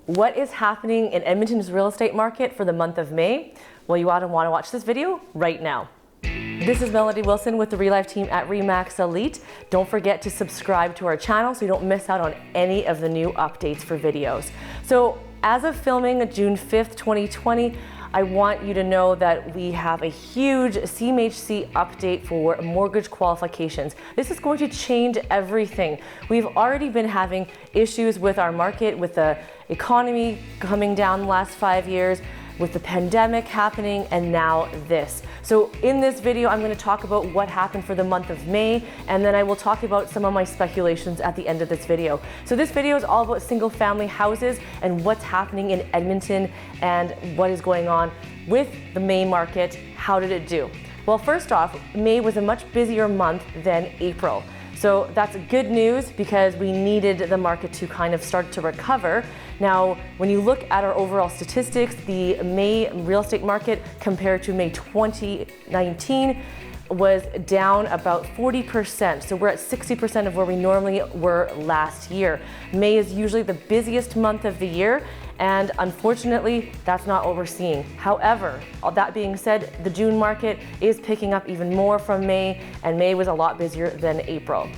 What is happening in Edmonton's real estate market for the month of May? Well, you ought to want to watch this video right now. This is Melody Wilson with the ReLive team at RE/MAX Elite. Don't forget to subscribe to our channel so you don't miss out on any of the new updates for videos. So as of filming June 5th, 2020, I want you to know that we have a huge CMHC update for mortgage qualifications. This is going to change everything. We've already been having issues with our market, with the economy coming down the last 5 years, with the pandemic happening, and now this. So in this video, I'm going to talk about what happened for the month of May, and then I will talk about some of my speculations at the end of this video. So this video is all about single family houses and what's happening in Edmonton and what is going on with the May market. How did it do? Well, first off, May was a much busier month than April. So that's good news because we needed the market to kind of start to recover. Now, when you look at our overall statistics, the May real estate market compared to May 2019 was down about 40%. So we're at 60% of where we normally were last year. May is usually the busiest month of the year, and unfortunately, that's not what we're seeing. However, all that being said, the June market is picking up even more from May, and May was a lot busier than April.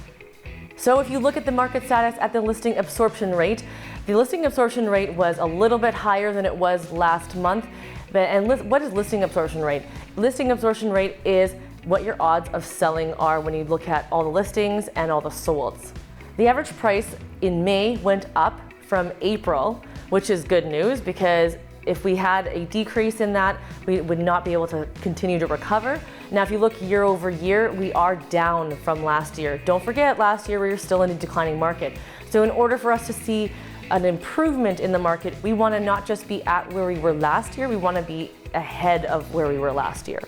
So if you look at the market status at the listing absorption rate, the listing absorption rate was a little bit higher than it was last month. What is listing absorption rate? Listing absorption rate is what your odds of selling are when you look at all the listings and all the solds. The average price in May went up from April, which is good news because if we had a decrease in that, we would not be able to continue to recover. Now, if you look year over year, we are down from last year. Don't forget, last year we were still in a declining market. So in order for us to see an improvement in the market, we want to not just be at where we were last year, we want to be ahead of where we were last year.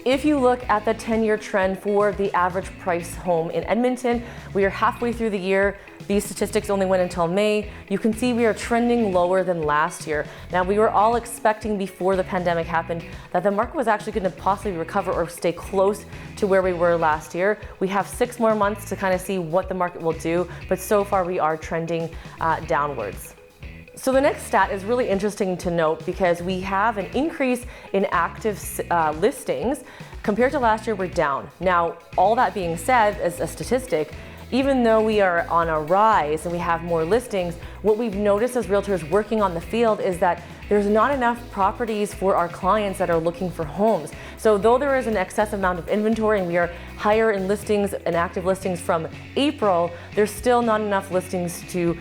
If you look at the 10-year trend for the average price home in Edmonton, we are halfway through the year. These statistics only went until May. You can see we are trending lower than last year. Now, we were all expecting before the pandemic happened that the market was actually going to possibly recover or stay close to where we were last year. We have 6 more months to kind of see what the market will do, but so far we are trending downwards. So the next stat is really interesting to note because we have an increase in active listings. Compared to last year, we're down. Now, all that being said, as a statistic, even though we are on a rise and we have more listings, what we've noticed as realtors working on the field is that there's not enough properties for our clients that are looking for homes. So though there is an excess amount of inventory and we are higher in listings and active listings from April, there's still not enough listings to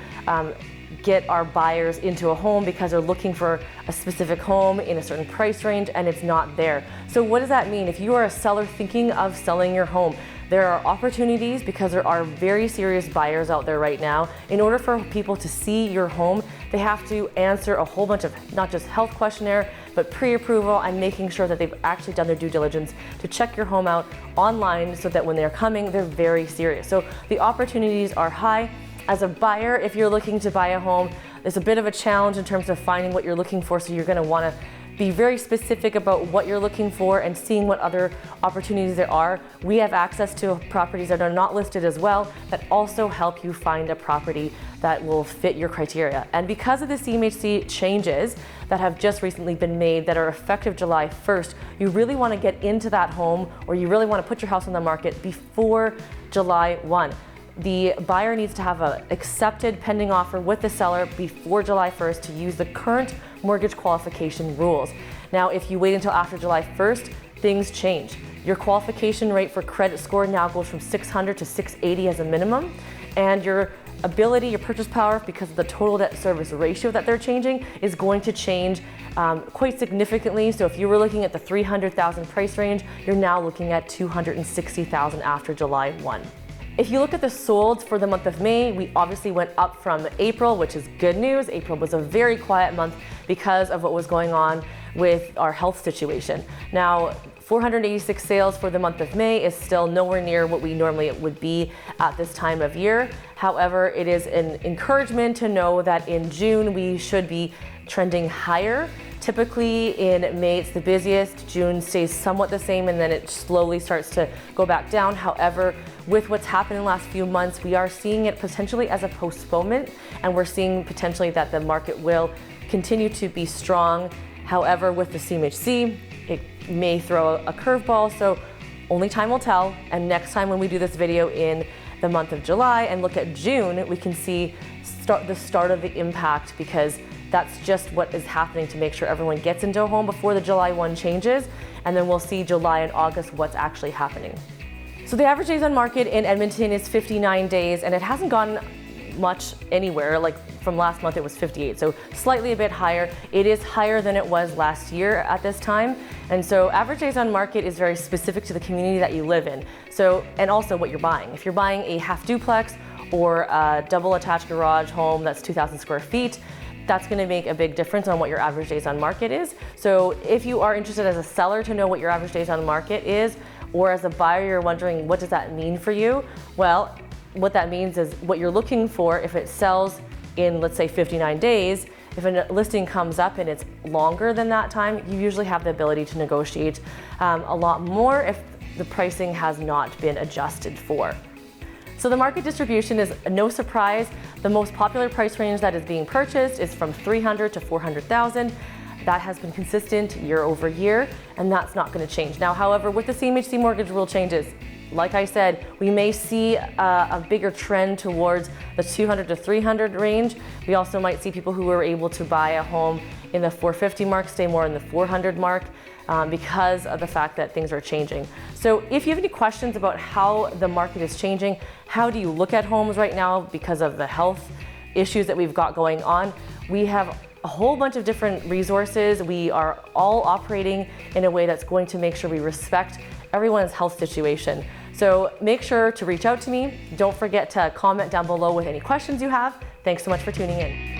get our buyers into a home because they're looking for a specific home in a certain price range and it's not there. So what does that mean? If you are a seller thinking of selling your home, there are opportunities because there are very serious buyers out there right now. In order for people to see your home, they have to answer a whole bunch of not just health questionnaire, but pre-approval and making sure that they've actually done their due diligence to check your home out online so that when they're coming, they're very serious. So the opportunities are high. As a buyer, if you're looking to buy a home, there's a bit of a challenge in terms of finding what you're looking for, so you're going to want to be very specific about what you're looking for and seeing what other opportunities there are. We have access to properties that are not listed as well that also help you find a property that will fit your criteria. And because of the CMHC changes that have just recently been made that are effective July 1st, you really want to get into that home or you really want to put your house on the market before July 1. The buyer needs to have an accepted pending offer with the seller before July 1st to use the current mortgage qualification rules. Now, if you wait until after July 1st, things change. Your qualification rate for credit score now goes from 600 to 680 as a minimum, and your ability, your purchase power, because of the total debt service ratio that they're changing, is going to change quite significantly. So if you were looking at the 300,000 price range, you're now looking at 260,000 after July 1. If you look at the solds for the month of May, we obviously went up from April, which is good news. April was a very quiet month because of what was going on with our health situation. Now, 486 sales for the month of May is still nowhere near what we normally would be at this time of year. However, it is an encouragement to know that in June we should be trending higher. Typically in May it's the busiest, June stays somewhat the same, and then it slowly starts to go back down. However, with what's happened in the last few months, we are seeing it potentially as a postponement, and we're seeing potentially that the market will continue to be strong. However, with the CMHC, it may throw a curveball, so only time will tell. And next time when we do this video in the month of July and look at June, we can see the start of the impact, because that's just what is happening to make sure everyone gets into a home before the July 1 changes, and then we'll see July and August what's actually happening. So the average days on market in Edmonton is 59 days, and it hasn't gone much anywhere. Like from last month it was 58, so slightly a bit higher. It is higher than it was last year at this time, and so average days on market is very specific to the community that you live in. So, and also what you're buying. If you're buying a half duplex or a double attached garage home that's 2,000 square feet, that's going to make a big difference on what your average days on market is. So if you are interested as a seller to know what your average days on market is, or as a buyer you're wondering what does that mean for you, well, what that means is what you're looking for. If it sells in, let's say, 59 days, if a listing comes up and it's longer than that time, you usually have the ability to negotiate a lot more if the pricing has not been adjusted for. So the market distribution is no surprise. The most popular price range that is being purchased is from $300,000 to $400,000. That has been consistent year over year, and that's not going to change. Now, however, with the CMHC mortgage rule changes, like I said, we may see a bigger trend towards the 200 to 300 range. We also might see people who were able to buy a home in the 450 mark stay more in the 400 mark because of the fact that things are changing. So if you have any questions about how the market is changing, how do you look at homes right now because of the health issues that we've got going on, we have a whole bunch of different resources. We are all operating in a way that's going to make sure we respect everyone's health situation. So make sure to reach out to me. Don't forget to comment down below with any questions you have. Thanks so much for tuning in.